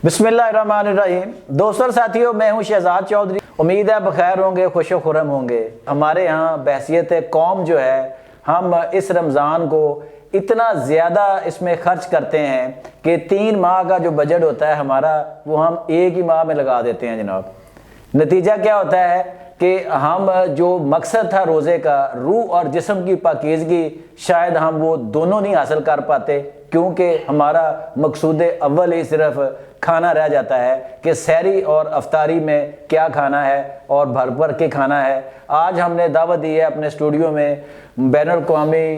बिस्मिल्लाहिर्रहमानिर्रहीम। दोस्तों और साथियों, मैं हूं शहजाद चौधरी। उम्मीद है बखैर होंगे, खुशो खुरम होंगे। हमारे यहाँ बहसियत कौम जो है, हम इस रमज़ान को इतना ज़्यादा इसमें ख़र्च करते हैं कि 3 माह का जो बजट होता है हमारा, वो हम एक ही माह में लगा देते हैं जनाब। नतीजा क्या होता है कि हम जो मकसद था रोज़े का, रूह और जिस्म की पाकीज़गी, शायद हम वो दोनों नहीं हासिल कर पाते, क्योंकि हमारा मकसूद अव्वल ही सिर्फ खाना रह जाता है कि सहरी और अफ्तारी में क्या खाना है और भर भर के खाना है। आज हमने दावत दी है अपने स्टूडियो में बैनुल अक़वामी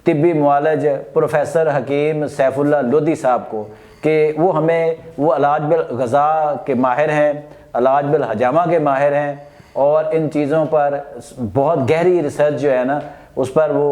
तिब्बी मुआलज प्रोफेसर हकीम सैफुल्लाह लोधी साहब को, कि वो हमें वो इलाज बिल ग़ज़ा के माहिर हैं, इलाज बिल हजामा के माहिर हैं, और इन चीज़ों पर बहुत गहरी रिसर्च जो है ना, उस पर वो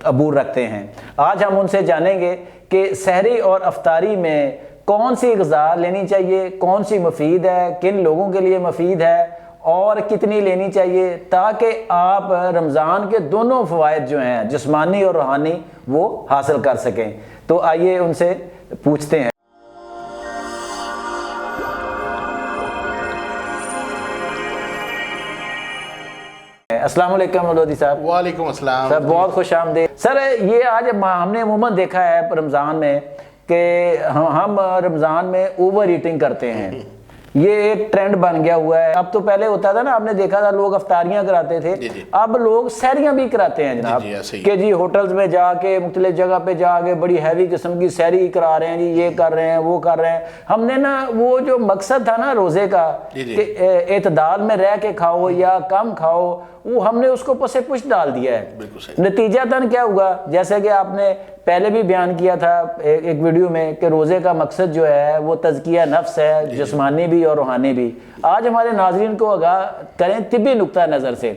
अबूर रखते हैं। आज हम उनसे जानेंगे कि सहरी और अफ्तारी में कौन सी ग़ज़ा लेनी चाहिए, कौन सी मुफीद है, किन लोगों के लिए मुफीद है और कितनी लेनी चाहिए, ताकि आप रमज़ान के दोनों फ़वाइद जो हैं, जिस्मानी और रूहानी, वो हासिल कर सकें। तो आइए उनसे पूछते हैं। अस्सलाम वालेकुम लोधी साहब। वालेकुम अस्सलाम सर, बहुत खुश आमदीद। सर, ये आज हमने अमूमन देखा है रमज़ान में कि हम रमज़ान में ओवर ईटिंग करते हैं। ये एक ट्रेंड बन गया हुआ है। अब तो पहले होता था ना, आपने देखा था लोग अफ्तारियां कराते थे, अब लोग सहरियां भी कराते हैं जनाब। कि जी होटल्स में जाके मुख्तलिफ जगह पे जाके बड़ी हैवी किस्म की सहरी करा रहे हैं जी, ये कर रहे हैं, वो कर रहे हैं। हमने ना वो जो मकसद था ना रोज़े का, कि एतदाल में रह के खाओ या कम खाओ, वो हमने उसको पसे पुश डाल दिया है। नतीजातन क्या हुआ, जैसे कि आपने पहले भी बयान किया था एक वीडियो में, कि रोज़े का मकसद जो है वो तज़किया नफ्स है, जिस्मानी भी और रूहानी भी। आज हमारे नाज़रीन को आगाह करें तिब्बी नुक्ता नज़र से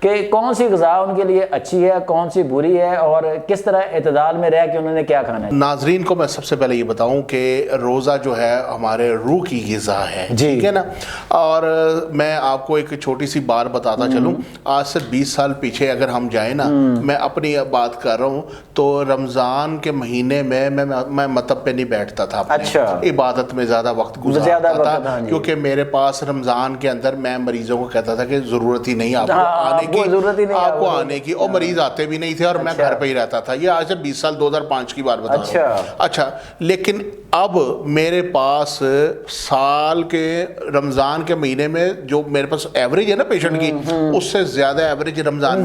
कि कौन सी ग़ज़ा उनके लिए अच्छी है, कौन सी बुरी है, और किस तरह एतदाल में रह के उन्होंने क्या खाना है। नाज़रीन को मैं सबसे पहले ये बताऊं कि रोज़ा जो है हमारे रूह की ग़िज़ा है, ठीक है ना। और मैं आपको एक छोटी सी बात बताता चलूं, आज से 20 साल पीछे अगर हम जाएं ना, मैं अपनी बात कर रहा हूं, तो रमज़ान के महीने में मैं मतब पे नहीं बैठता था। अच्छा। इबादत में ज़्यादा वक्त गुजारता था, क्योंकि मेरे पास रमज़ान के अंदर मैं मरीज़ों को कहता था कि ज़रूरत ही नहीं आपको आने की, और मरीज आते भी नहीं थे, और मैं घर पे ही रहता था। ये आज से 20 साल 2005 की बात बता रहा हूं। अच्छा, लेकिन अब मेरे पास साल के रमज़ान के महीने में जो मेरे पास एवरेज है ना पेशेंट की, उससे ज्यादा एवरेज रमज़ान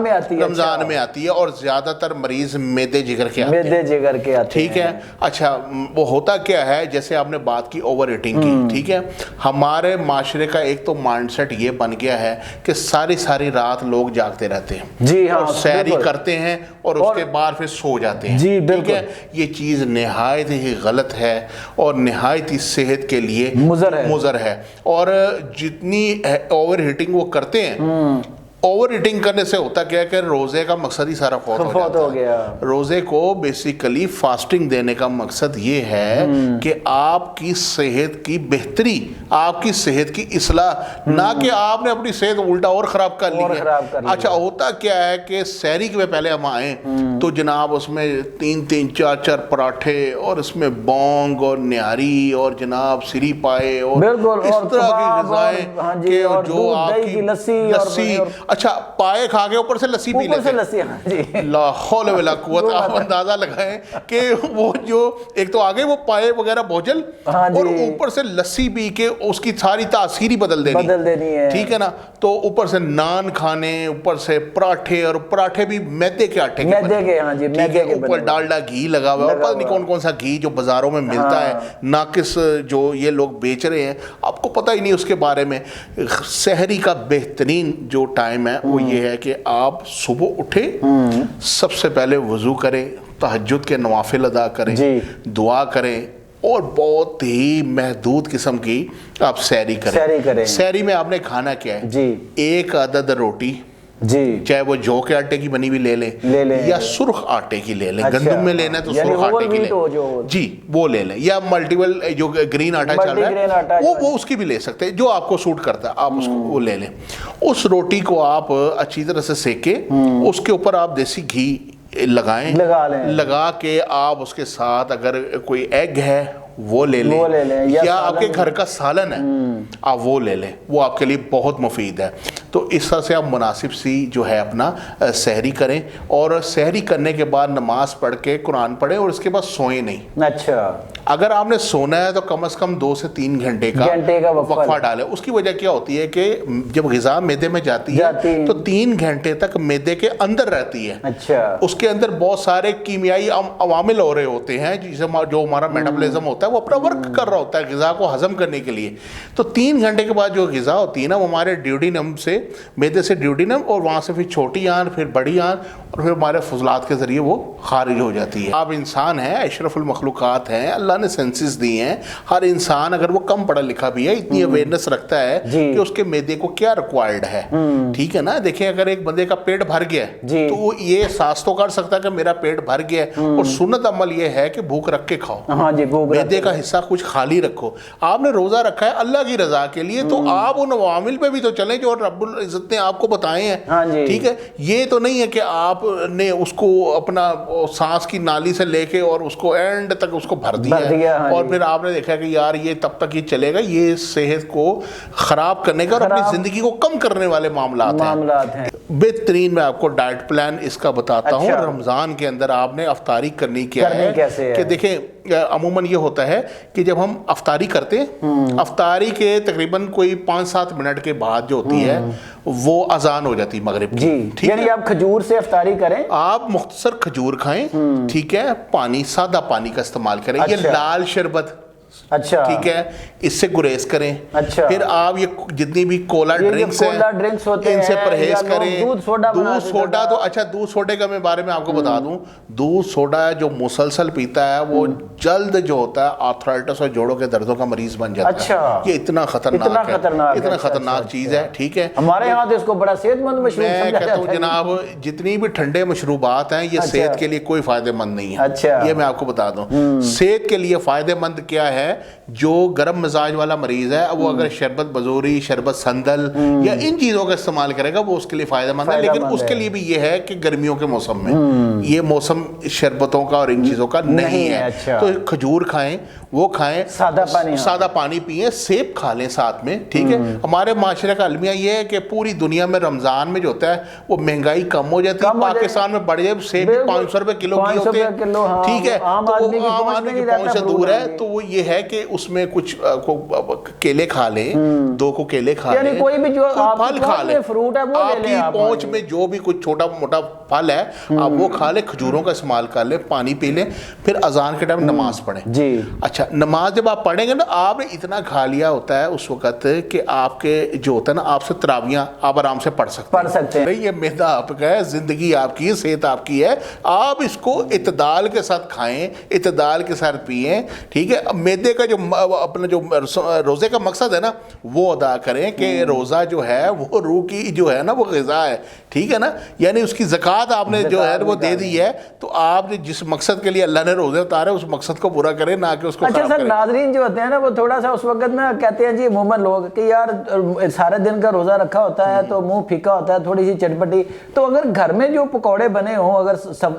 में आती है, और ज्यादातर मरीज मेदे जिगर के आते हैं। ठीक है। अच्छा, वो होता क्या है, जैसे आपने बात की ओवर ईटिंग की, ठीक है। हमारे माशरे का एक तो माइंडसेट ये बन गया है कि सारी रात लोग जागते रहते हैं जी, हाँ, और सैरी करते हैं और उसके बाद फिर सो जाते हैं जी, ठीक है। ये चीज़ निहायत ही गलत है और निहायत ही सेहत के लिए मुज़र है। और जितनी ओवर हीटिंग वो करते हैं, ओवर ईटिंग करने से होता क्या है कि रोज़े का मकसद ही सारा फौत हो गया। रोज़े को बेसिकली फास्टिंग देने का मकसद ये है कि आपकी सेहत की बेहतरी, आपकी सेहत की इस्लाह, ना कि आपने अपनी सेहत उल्टा और ख़राब कर ली है। अच्छा, होता क्या है कि सहरी के पहले हम आए तो जनाब उसमें 3-3, 4-4 पराठे, और उसमें बोंग और न्यारी और जनाब सिरी पाए, और इस तरह की ग़िज़ाएं कि जो आपकी लस्सी। अच्छा, पाए खा के ऊपर से लस्सी पी लेते हैं। ला हौल वला कुव्वत। आप अंदाजा लगाएं कि वो जो एक तो आगे वो पाए वगैरह भोजल, और ऊपर से लस्सी पी के उसकी सारी तासीर ही बदल देनी है, ठीक है ना। तो ऊपर से नान खाने, ऊपर से पराठे, और पराठे भी मैदे के आटे के, ऊपर डालडा घी लगा हुआ है, और पता नहीं कौन कौन सा घी जो बाजारों में मिलता है, नाकिस जो ये लोग बेच रहे हैं, आपको पता ही नहीं उसके बारे में। सहरी का बेहतरीन जो टाइम है वो ये है कि आप सुबह उठे, सबसे पहले वजू करें, तहज्जुद के नवाफिल अदा करें, दुआ करें, और बहुत ही महदूद किस्म की आप सहरी करें। सहरी में आपने खाना क्या है जी? 1 अदद रोटी जी, चाहे वो जौ के आटे की बनी हुई ले लें या सुर्ख आटे की ले लें। अच्छा, गंदम में लेना है तो सुर्ख आटे की ले जी, वो ले लें, या मल्टीपल जो ग्रीन आटा चल रहा है वो उसकी भी ले सकते हैं, जो आपको सूट करता है आप उसको वो ले लें। उस रोटी को आप अच्छी तरह से सेके, उसके ऊपर आप देसी घी लगा के आप उसके साथ अगर कोई एग है وہ لے لیں یا آپ کے گھر کا سالن ہے آپ وہ لے لیں, وہ آپ کے لیے بہت مفید ہے. تو اس طرح سے آپ مناسب سی جو ہے اپنا سحری کریں, اور سحری کرنے کے بعد نماز پڑھ کے قرآن پڑھیں, اور اس کے بعد سوئیں نہیں. اچھا, اگر آپ نے سونا ہے تو کم از کم 2 سے 3 گھنٹے کا وقفہ ڈالیں. اس کی وجہ کیا ہوتی ہے کہ جب غذا معدے میں جاتی ہے تو 3 گھنٹے تک معدے کے اندر رہتی ہے. اچھا, اس کے اندر بہت سارے کیمیائی عوامل ہو رہے ہوتے ہیں, جو ہمارا میٹابولزم ہوتا ہے وہ اپنا ورک کر رہا ہوتا ہے غذا کو ہضم کرنے کے لیے. تو 3 گھنٹے کے بعد جو غذا ہوتی ہے نا, وہ ہمارے ڈیوڈینم سے, معدے سے ڈیوڈینم, اور وہاں سے پھر چھوٹی آنت, پھر بڑی آنت, اور پھر ہمارے فضلات کے ذریعے وہ خارج ہو جاتی ہے. آپ انسان ہیں, اشرف المخلوقات ہیں, اللہ نے سینسز دی ہیں. ہر انسان اگر وہ کم پڑھا لکھا بھی ہے, اتنی اویئرنس رکھتا ہے کہ اس کے معدے کو کیا ریکوائرڈ ہے. ٹھیک ہے نا. دیکھیں اگر ایک بندے کا پیٹ بھر گیا ہے تو وہ یہ احساس تو کر سکتا ہے کہ میرا پیٹ بھر گیا ہے, اور سنت عمل یہ ہے کہ بھوک رکھ کے کھاؤ, معدے کا حصہ کچھ خالی رکھو. آپ نے روزہ رکھا ہے اللہ کی رضا کے لیے, تو آپ ان عوامل پہ بھی تو چلیں جو رب العزت نے آپ کو بتائے ہیں. ٹھیک ہے, یہ تو نہیں ہے کہ آپ نے اس کو اپنا سانس کی نالی سے لے کے اور اس کو اینڈ تک اس کو بھر دیا ہے, اور پھر آپ نے دیکھا کہ یار یہ تب تک یہ چلے گا. یہ صحت کو خراب کرنے کا اور اپنی زندگی کو کم کرنے والے معاملات ہیں. بہترین میں آپ کو ڈائٹ پلان اس کا بتاتا ہوں. رمضان کے اندر آپ نے افطاری کرنی کیا ہے کہ دیکھیں عموماً یہ ہوتا ہے کہ جب ہم افطاری کرتے ہیں, افطاری کے تقریباً کوئی 5-7 منٹ کے بعد جو ہوتی ہے وہ اذان ہو جاتی مغرب کی. یعنی آپ کھجور سے افطاری کریں, آپ مختصر کھجور کھائیں. ٹھیک ہے, پانی, سادہ پانی کا استعمال کریں. یہ لال شربت, اچھا, ٹھیک ہے, اس سے گریز کریں. اچھا, پھر آپ یہ جتنی بھی کولا ڈرنکس ہیں ان سے پرہیز کریں. دودھ سوڈا تو اچھا, دودھ سوڈے کا میں بارے میں آپ کو بتا دوں, دودھ سوڈا جو مسلسل پیتا ہے وہ جلد جو ہوتا ہے آرتھرائٹس اور جوڑوں کے دردوں کا مریض بن جاتا ہے. اچھا, یہ اتنا خطرناک چیز ہے. ٹھیک ہے, ہمارے یہاں تو اس کو بڑا صحت مند مشروب میں کہتا ہوں جناب, جتنی بھی ٹھنڈے مشروبات ہیں یہ صحت کے لیے کوئی فائدہ مند نہیں ہے. یہ میں آپ کو بتا دوں, صحت کے لیے فائدہ مند کیا ہے. جو گرم مزاج والا مریض ہے وہ اگر شربت بزوری, شربت سندل یا ان چیزوں کا استعمال کرے گا وہ اس کے لیے فائدہ مند ہے. لیکن اس کے لیے بھی یہ ہے کہ گرمیوں کے موسم میں یہ موسم شربتوں کا اور ان چیزوں کا نہیں ہے. تو کھجور کھائیں, وہ کھائیں, سادہ پانی پئیں, سیب کھا لیں ساتھ میں. ٹھیک ہے, ہمارے معاشرے کا المیہ یہ ہے کہ پوری دنیا میں رمضان میں جو ہوتا ہے وہ مہنگائی کم ہو جاتی ہے. پاکستان میں بڑھ جائے سیب 500 روپے کلو کی ہوتے ہیں. ٹھیک ہے, تو وہ عام آدمی کی پہنچ سے دور ہے. تو وہ یہ ہے کہ اس میں کچھ کیلے کھا لیں, 2 کو کیلے کھا لیں, کوئی بھی جو پھل کھا لیں, آپ کی پہنچ میں جو بھی کچھ چھوٹا موٹا پھل ہے آپ وہ کھا لیں, کھجوروں کا استعمال کر لیں, پانی پی لیں, پھر اذان کے ٹائم نماز پڑھیں. اچھا, نماز جب آپ پڑھیں گے نا, آپ نے اتنا کھا لیا ہوتا ہے اس وقت کہ آپ کے جو ہوتا ہے نا, آپ سے تراویحاں آپ آرام سے پڑھ سکتے ہیں. یہ معدہ آپ کا ہے, زندگی آپ کی ہے, صحت آپ کی ہے. آپ اس کو اعتدال کے ساتھ کھائیں, اعتدال کے ساتھ پئیں. ٹھیک ہے, معدے کا جو اپنا جو روزے کا مقصد ہے نا وہ ادا کریں کہ روزہ جو ہے وہ روح کی جو ہے نا وہ غذا ہے. ٹھیک ہے نا, یعنی اس کی زکوٰۃ آپ نے جو ہے وہ دے دی ہے. تو آپ نے جس مقصد کے لیے اللہ نے روزے اتارے اس مقصد کو پورا کریں, نہ کہ اس کو خراب کریں. ناظرین جو ہوتے ہیں نا وہ تھوڑا سا اس وقت نا کہتے ہیں جی عموماً لوگ کہ یار سارے دن کا روزہ رکھا ہوتا ہے تو منہ پھیکا ہوتا ہے, تھوڑی سی چٹپٹی. تو اگر گھر میں جو پکوڑے بنے ہوں, اگر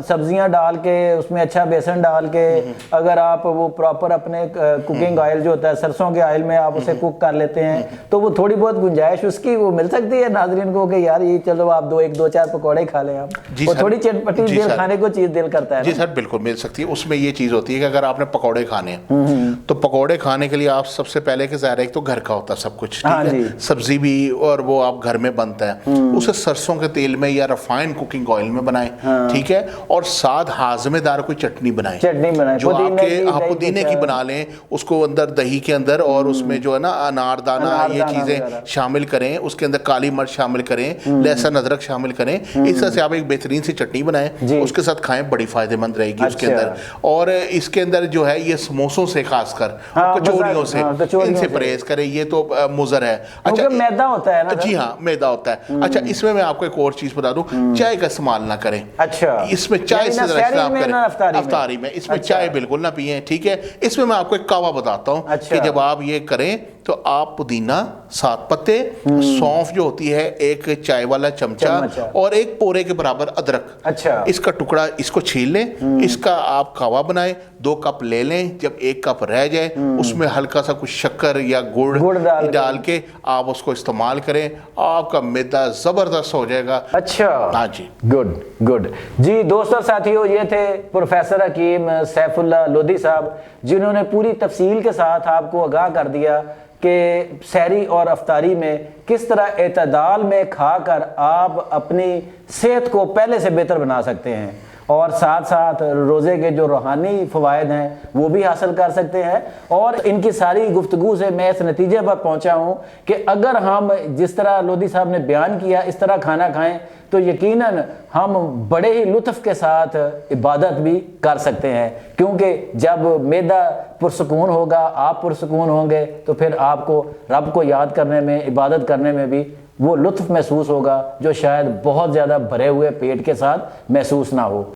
سبزیاں ڈال کے اس میں اچھا بیسن ڈال کے, اگر آپ وہ پراپر اپنے کوکنگ آئل جو ہوتا ہے سرسوں کے آئل میں آپ اسے کوک کر لیتے ہیں, تو وہ تھوڑی بہت گنجائش اس کی وہ مل سکتی ہے ناظرین کو کہ یار یہ چلو آپ 2-4 پکوڑے کھا لیں آپ. وہ تھوڑی چٹپٹی دل کھانے کو چیز دل کرتا ہے. جی سر بالکل مل سکتی ہے. اس میں یہ چیز ہوتی ہے کہ اگر آپ نے پکوڑے کھانے ہیں تو پکوڑے کھانے کے لیے آپ سب سے پہلے کہ ظاہر ہے ایک تو گھر کا ہوتا ہے سب کچھ, ٹھیک ہے, سبزی بھی, اور وہ آپ گھر میں بنتا ہے, اسے سرسوں کے تیل میں یا ریفائنڈ کوکنگ آئل میں بنائیں. ٹھیک ہے, اور ساتھ ہاضمے دار کوئی چٹنی بنائیں جو آپ کے پودینے کی بنا لیں, اس کو اندر دہی کے اندر اور اس میں جو ہے نا انار دانہ یہ چیزیں شامل کریں, اس کے اندر کالی مرچ شامل کریں, لہسن ادرک شامل کریں. اس طرح سے آپ ایک بہترین سی چٹنی بنائیں, اس کے ساتھ کھائیں, بڑی فائدہ مند رہے گی اس کے اندر. اور اس کے اندر جو ہے یہ سموسوں سے خاص کر کچوریوں سے ان سے پرہیز کریں, یہ تو مضر ہے. اچھا میدا ہوتا ہے نا. جی ہاں میدا ہوتا ہے. اچھا اس میں آپ کو ایک اور چیز بتا دوں, چائے کا استعمال نہ کریں. اچھا اس میں چائے سے استعمال کریں افطاری میں, اس میں چائے بالکل نہ پئیں. ٹھیک ہے, اس میں آپ کو ایک کہوا بتاتا ہوں کہ جب آپ یہ کریں تو آپ پودینہ 7 پتے, سونف جو ہوتی ہے 1 چائے والا چمچہ, اور 1 پورے کے برابر ادرک, اس کا ٹکڑا اس کو چھیل لیں, اس کا آپ کہوا بنائیں, 2 کپ لے لیں. جب 1 1 कप रह जाए, उसमें हल्का सा कुछ शक्कर या गुड़ डाल के आप उसको इस्तेमाल करें, आपका मैदा ज़बरदस्त हो जाएगा। अच्छा, हाँ जी, गुड गुड जी। दोस्तों साथियों, ये थे प्रोफेसर हकीम सैफुल्लाह लोधी साहब, जिन्होंने पूरी तफसील के साथ आपको आगाह कर दिया कि सहरी और अफ्तारी में किस तरह एतदाल में खाकर आप अपनी सेहत को पहले से बेहतर बना सकते हैं, और साथ साथ रोज़े के जो रूहानी फ़वाइद हैं वो भी हासिल कर सकते हैं। और इनकी सारी गुफ्तगू से मैं इस नतीजे पर पहुंचा हूं कि अगर हम जिस तरह लोधी साहब ने बयान किया इस तरह खाना खाएं तो यकीनन हम बड़े ही लुत्फ़ के साथ इबादत भी कर सकते हैं, क्योंकि जब मैदा पुरसकून होगा, आप पुरसकून होंगे, तो फिर आपको रब को याद करने में, इबादत करने में भी वो लुत्फ़ महसूस होगा जो शायद बहुत ज़्यादा भरे हुए पेट के साथ महसूस ना हो।